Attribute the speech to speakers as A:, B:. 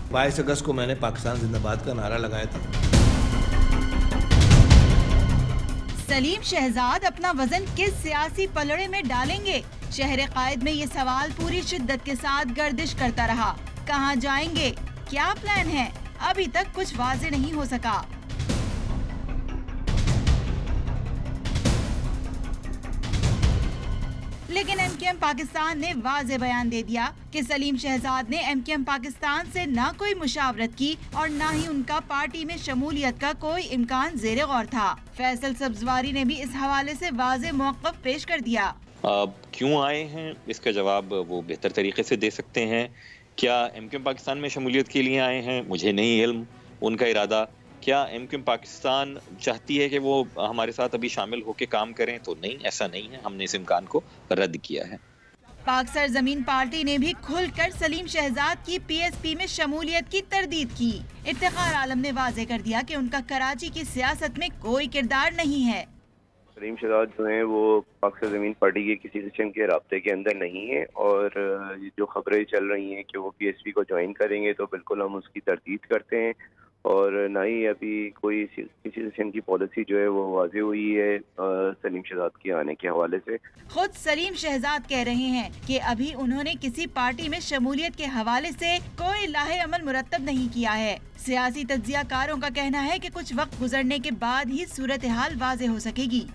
A: 22 अगस्त को मैंने पाकिस्तान जिंदाबाद का नारा लगाया था।
B: सलीम शहजाद अपना वजन किस सियासी पलड़े में डालेंगे? शहर कायद में ये सवाल पूरी शिद्दत के साथ गर्दिश करता रहा। कहां जाएंगे? क्या प्लान है? अभी तक कुछ वाज़ेह नहीं हो सका। लेकिन एमकेएम पाकिस्तान ने वाज़ेह बयान दे दिया कि सलीम शहजाद ने एमकेएम पाकिस्तान से न कोई मुशावरत की और न ही उनका पार्टी में शमूलियत का कोई इम्कान ज़ेरे गौर था। फैसल सब्जवारी ने भी इस हवाले से वाज़ेह मौक़िफ़ पेश कर दिया।
C: क्यों आए हैं इसका जवाब वो बेहतर तरीके से दे सकते हैं। क्या एमकेएम पाकिस्तान में शमूलियत के लिए आए हैं? मुझे नहीं इल्म उनका इरादा। क्या एमकेएम पाकिस्तान चाहती है कि वो हमारे साथ अभी शामिल होकर काम करें? तो नहीं, ऐसा नहीं है। हमने इस इम्कान को रद्द किया है।
B: पाक सरजमीन पार्टी ने भी खुलकर सलीम शहजाद की पीएसपी में शमूलियत की तरदीद की। इफ्तिखार आलम ने वाज़ेह कर दिया कि उनका कराची की सियासत में कोई किरदार नहीं है।
D: सलीम शहजाद जो है वो पाक सरजमीन पार्टी के किसी किस्म के राब्ते के अंदर नहीं है और जो खबरें चल रही हैं कि वो पीएसपी को ज्वाइन करेंगे तो बिल्कुल हम उसकी तरदीद करते हैं और ना ही अभी कोई किसी किस्म की पॉलिसी जो है वो वाज़ेह हुई है सलीम शहजाद के आने के हवाले से।
B: खुद सलीम शहजाद कह रहे हैं कि अभी उन्होंने किसी पार्टी में शमूलियत के हवाले से कोई लाहे अमल मुरतब नहीं किया है। सियासी तज्जियाकारों का कहना है कि कुछ वक्त गुजरने के बाद ही सूरत हाल वाज़ेह हो सकेगी।